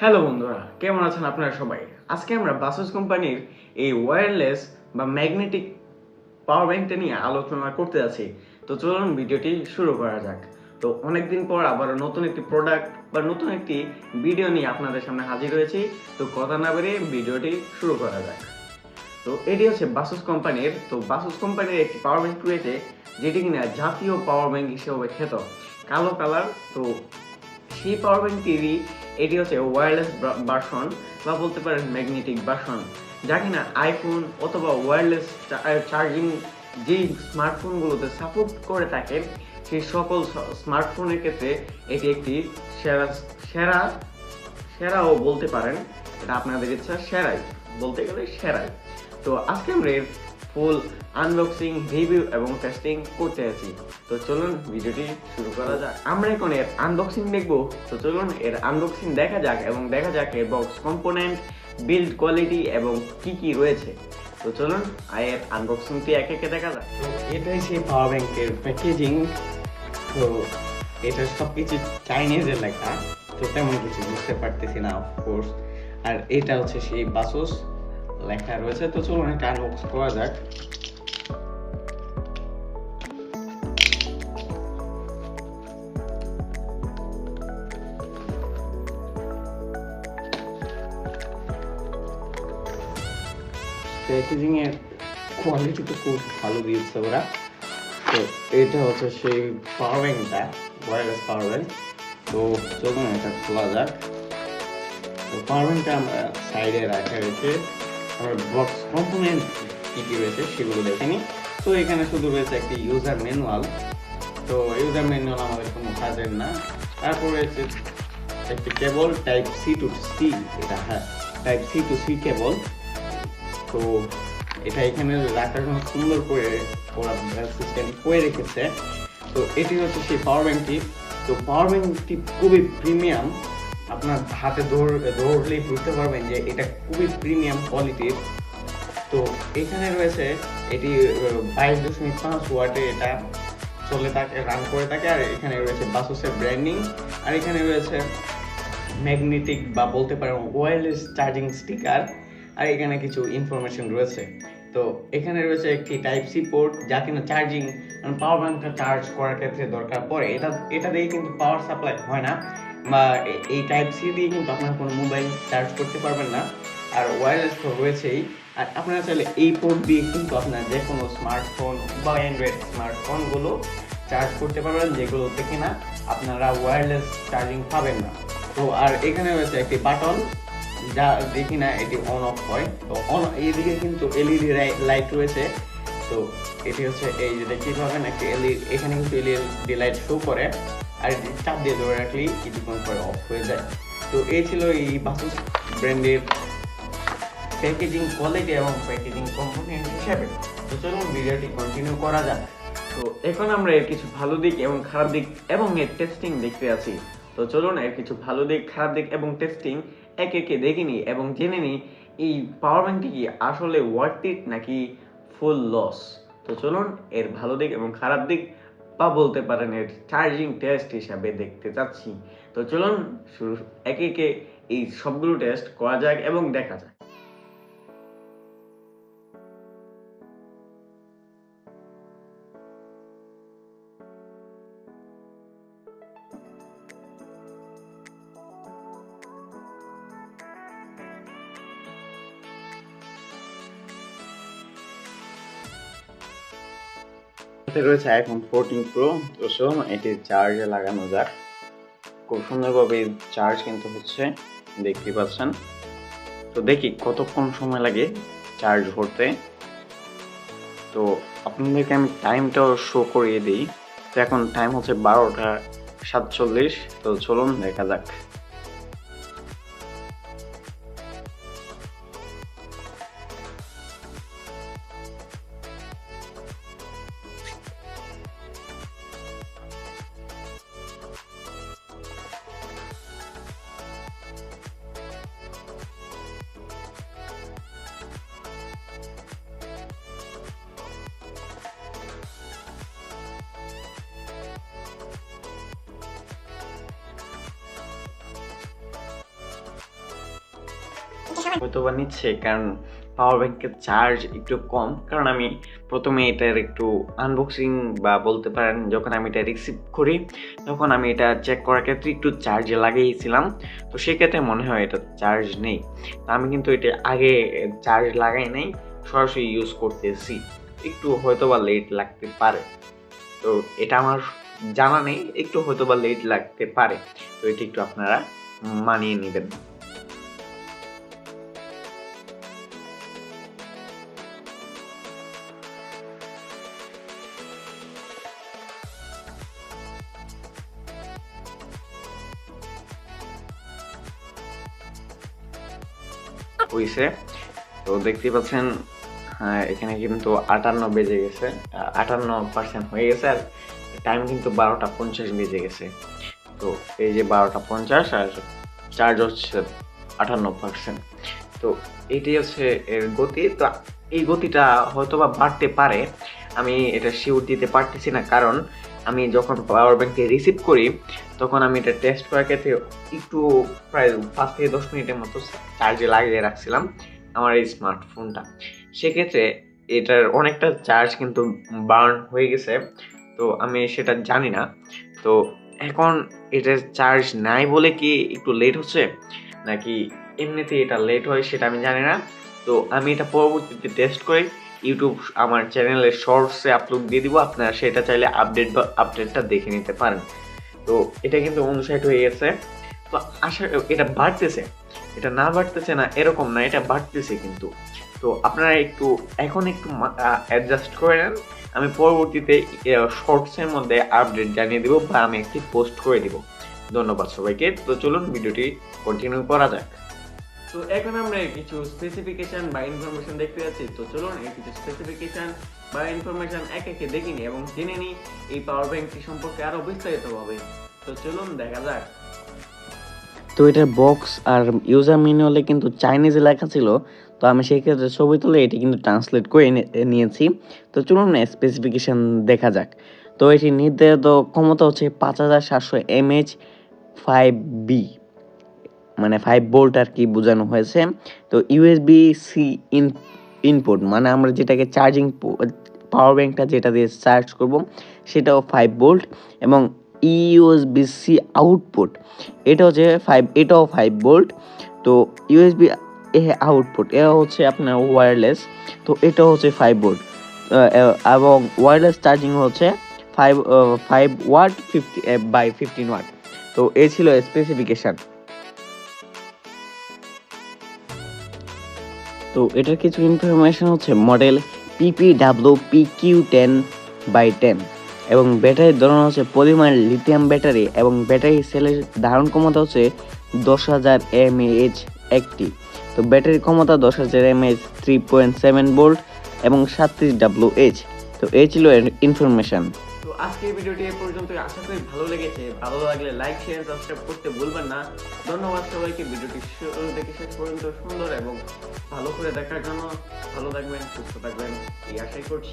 Hello বন্ধুরা, কেমন আছেন আপনারা সবাই? আজকে আমরা বাসুস কোম্পানির এই ওয়্যারলেস বা ম্যাগনেটিক পাওয়ার ব্যাংকটা নিয়ে আলোচনা করতে যাচ্ছি। তো চলুন ভিডিওটি শুরু করা যাক। তো অনেকদিন পর আবার নতুন একটি প্রোডাক্ট বা নতুন একটি ভিডিও নিয়ে আপনাদের সামনে হাজির হয়েছি। তো কথা না বেরিয়ে ভিডিওটি শুরু করা যাক। তো এটি হচ্ছে বাসুস কোম্পানির। তো বাসুস কোম্পানির একটি পাওয়ার ব্যাংক রয়েছে যেটি কিনা জাতীয় পাওয়ার ব্যাংক হিসেবে খ্যাত, কালো কালার। তো সেই পাওয়ার ব্যাংকটিরই এটি হচ্ছে ওয়্যারলেস ভার্সন বা বলতে পারেন ম্যাগনেটিক ভার্সন, যা কিনা আইফোন অথবা ওয়্যারলেস চার্জিং যেই স্মার্টফোনগুলোতে সাপোর্ট করে থাকে সেই সকল স্মার্টফোনের ক্ষেত্রে এটি একটি সেরা সেরা সেরাও বলতে পারেন। এটা আপনাদের ইচ্ছা, সেরাই বলতে গেলে সেরাই। তো আজকে আমরা এর ফুল আনবক্সিং, রিভিউ এবং টেস্টিং করতে আছি। তো চলুন ভিডিওটি শুরু করা যাক। আমরা এখন এর আনবক্সিং দেখব। তো চলুন এর আনবক্সিং দেখা যাক এবং দেখা যাক এর বক্স কম্পোনেন্ট, বিল্ড কোয়ালিটি এবং কি কি রয়েছে। তো চলুন এর আনবক্সিংটি একে একে দেখা যাক। তো এটাই সেই পাওয়ার ব্যাংকের প্যাকেজিং। তো এটা সবকিছু চাইনিজের লেখা, তো তেমন কিছু বুঝতে পারতেছি না অফকোর্স। আর এটা হচ্ছে সেই বাসুস লেখা রয়েছে। তো চলুন একটা আনবক্স করা যাক। প্যাকেজিং এর কোয়ালিটি তো খুব ভালো দিয়েছে ওরা। তো এটা হচ্ছে সেই পাওয়ার ব্যাংকটা, ওয়্যারলেস পাওয়ার ব্যাংক। তো চলুন এটা খোলা যাক। তো পাওয়ার ব্যাংকটা আমরা সাইডে রাখা রেখে আমরা বক্স কম্পোনেন্ট কী কী রয়েছে সেগুলো দেখে নিই। তো এখানে শুধু রয়েছে একটি ইউজার ম্যানুয়াল। তো ইউজার ম্যানুয়াল আমাদের কোনো কাজের না। তারপর রয়েছে একটি cable type C to C, এটা হ্যাঁ type C to C cable. তো এটা এখানে রাখার জন্য সুন্দর করে ওরা সিস্টেম করে রেখেছে। তো এটি হচ্ছে সেই পাওয়ার ব্যাংকটি। তো পাওয়ার ব্যাংকটি খুবই প্রিমিয়াম, আপনার হাতে ধরলেই বুঝতে পারবেন যে এটা খুবই প্রিমিয়াম কোয়ালিটির। তো এখানে রয়েছে এটি 22.5 ওয়াটে এটা চলে থাকে, রান করে থাকে। আর এখানে রয়েছে বাসুসের ব্র্যান্ডিং। আর এখানে রয়েছে ম্যাগনেটিক বা বলতে পারেন ওয়্যারলেস চার্জিং স্টিকার। আর এখানে কিছু ইনফরমেশন রয়েছে। তো এখানে রয়েছে একটি টাইপ সি পোর্ট, যা কিনা চার্জিং পাওয়ার ব্যাংকটা চার্জ করার ক্ষেত্রে দরকার পড়ে। এটা দিয়ে কিন্তু পাওয়ার সাপ্লাই হয় না, বা এই টাইপ সি দিয়ে কিন্তু আপনারা কোনো মোবাইল চার্জ করতে পারবেন না। আর ওয়্যারলেস তো রয়েছেই। আর আপনারা চাইলে এই পোর্ট দিয়ে কিন্তু আপনার যে কোনো স্মার্টফোন বা অ্যান্ড্রয়েড স্মার্টফোনগুলো চার্জ করতে পারবেন, যেগুলোতে কিনা আপনারা ওয়্যারলেস চার্জিং পাবেন না। তো আর এখানে রয়েছে একটি বাটন, যা দেখি না এটি অন অফ হয়। তো অন এইদিকে কিন্তু এলইডি লাইট রয়েছে। তো এটি হচ্ছে এই যে দেখতে পাবেন একটি এলইডি, এখানে কিন্তু এলইডি লাইট শো করে। আর এটি চাপ দিয়ে ধরে রাখলেই কিছুক্ষণ পরে অফ হয়ে যায়। তো এই ছিল এই বাসুস ব্র্যান্ডের প্যাকেজিং কোয়ালিটি এবং প্যাকেজিং কম্পোনেন্ট হিসেবে। তো চলুন ভিডিওটি কন্টিনিউ করা যাক। তো এখন আমরা এর কিছু ভালো দিক এবং খারাপ দিক এবং এর টেস্টিং দেখতে আছি। তো চলুন এর কিছু ভালো দিক, খারাপ দিক এবং টেস্টিং একে একে দেখে নিই এবং জেনে নিই এই পাওয়ার ব্যাংকটি কি আসলে ওয়ার্থ ইট নাকি ফুল লস। তো চলুন এর ভালো দিক এবং খারাপ দিক বা বলতে পারেন এর চার্জিং টেস্ট হিসাবে দেখতে চাচ্ছি। তো চলুন শুরু একে একে এই সবগুলো টেস্ট করা যাক এবং দেখা যাক। রয়েছে আইফোন 14 প্রো। তো চলুন এটি চার্জে লাগানো যাক। খুব সুন্দরভাবে চার্জ কিন্তু হচ্ছে, দেখতে পাচ্ছেন। তো দেখি কতক্ষণ সময় লাগে চার্জ হতে। তো আপনাদেরকে আমি টাইমটাও শো করিয়ে দিই। তো এখন টাইম হচ্ছে 12টা 47। তো চলুন দেখা যাক। হয়তো বা নিচ্ছে, কারণ পাওয়ার ব্যাংকের চার্জ একটু কম। কারণ আমি প্রথমে এটার একটু আনবক্সিং বা বলতে পারেন যখন আমি এটা রিসিভ করি তখন আমি এটা চেক করার ক্ষেত্রে একটু চার্জে লাগিয়েছিলাম, তো সেক্ষেত্রে মনে হয় এটা চার্জ নেই। তো আমি কিন্তু এটা আগে চার্জ লাগাই নাই, সরাসরি ইউজ করতেছি, একটু হয়তো বা লেট লাগতে পারে। তো এটা আমার জানা নেই, একটু হয়তো বা লেট লাগতে পারে, তো এটা একটু আপনারা মানিয়ে নেবেন। হইছে, তো দেখতেই পাচ্ছেন এখানে কিন্তু 58 বেজে গেছে, 58% হয়ে গেছে, আর টাইম কিন্তু 12টা 50 বেজে গেছে। তো এই যে 12টা 50 আর চার্জ হচ্ছে 58%। তো এটাই হচ্ছে এর গতি। তো এই গতিটা হয়তো বা বাড়তে পারে, আমি এটা শিওর দিতে পারতেছি না, কারণ আমি যখন পাওয়ার ব্যাংকটি রিসিভ করি তখন আমি এটা টেস্ট করার ক্ষেত্রে একটু প্রায় 5 থেকে 10 মিনিটের মতো চার্জে লাগিয়ে রাখছিলাম আমার এই স্মার্টফোনটা। সেক্ষেত্রে এটার অনেকটা চার্জ কিন্তু বার্ন হয়ে গেছে, তো আমি সেটা জানি না। তো এখন এটার চার্জ নাই বলে কি একটু লেট হচ্ছে, নাকি এমনিতে এটা লেট হয় সেটা আমি জানি না। তো আমি এটা পরবর্তীতে টেস্ট করে ইউটিউব আমার চ্যানেলে শর্টসে আপলোড দিয়ে দিব, আপনারা সেটা চাইলে আপডেটটা দেখে নিতে পারেন। তো এটা কিন্তু 59 হয়ে গেছে। তো আশা এটা বাড়তেছে, এটা না বাড়তেছে না এরকম না, এটা বাড়তেছে কিন্তু। তো আপনারা একটু এখন একটু অ্যাডজাস্ট করে নেন, আমি পরবর্তীতে শর্টসের মধ্যে আপডেট জানিয়ে দিব বা আমি একটি পোস্ট করে দিব। ধন্যবাদ সবাইকে। তো চলুন ভিডিওটি কন্টিনিউ করা যাক। তো এখন আমরা কিছু স্পেসিফিকেশন বা ইনফরমেশন দেখতে যাচ্ছি। তো চলুন এই কিছু স্পেসিফিকেশন বা ইনফরমেশন এক একে দেখে নিই এবং জেনে নিই এই পাওয়ার ব্যাংকটি সম্পর্কে আরো বিস্তারিতভাবে। তো চলুন দেখা যাক। তো এটার বক্স আর ইউজার ম্যানুয়ালে কিন্তু চাইনিজে লেখা ছিল, তো আমি সেই ক্ষেত্রে ছবি তুলে এটি কিন্তু ট্রান্সলেট করে নিয়েছি। তো চলুন না স্পেসিফিকেশান দেখা যাক। তো এটি নির্ধারিত ক্ষমতা হচ্ছে 5700 mAh 5B, মানে 5 ভোল্ট আর কি বোঝানো হয়েছে। তো ইউএসবি সি ইনপুট, মানে আমরা যেটাকে চার্জিং পাওয়ার ব্যাংকটা যেটা দিয়ে চার্জ করব সেটাও 5 ভোল্ট, এবং ইউএসবি সি আউটপুট এটাও 5 ভোল্ট। তো ইউএসবি আউটপুট এটা হচ্ছে আপনার ওয়্যারলেস, তো এটা হচ্ছে 5 ভোল্ট, এবং ওয়্যারলেস চার্জিং হচ্ছে 5 ওয়াট 15 ওয়াট। তো এই ছিল স্পেসিফিকেশান। তো এটার কিছু ইনফরমেশন হচ্ছে মডেল PPWPQ10/10, এবং ব্যাটারির ধরন হচ্ছে পলিমার লিথিয়াম ব্যাটারি, এবং ব্যাটারি সেলের ধারণ ক্ষমতা হচ্ছে 10,000 mAh একটি। তো ব্যাটারির ক্ষমতা 10,000 mAh 3.7 ভোল্ট এবং 37 Wh। তো এই ছিল ইনফরমেশন। তো আজকের ভিডিওটি এই পর্যন্তই, আশা করি ভালো লেগেছে। ভালো লাগলে লাইক শেয়ার সাবস্ক্রাইব করতে ভুলবেন না। ধন্যবাদ সবাইকে ভিডিওটি শুরু থেকে শেষ পর্যন্ত সুন্দর এবং ভালো করে দেখার জন্য। ভালো থাকবেন, সুস্থ থাকবেন এই আশাই করছি।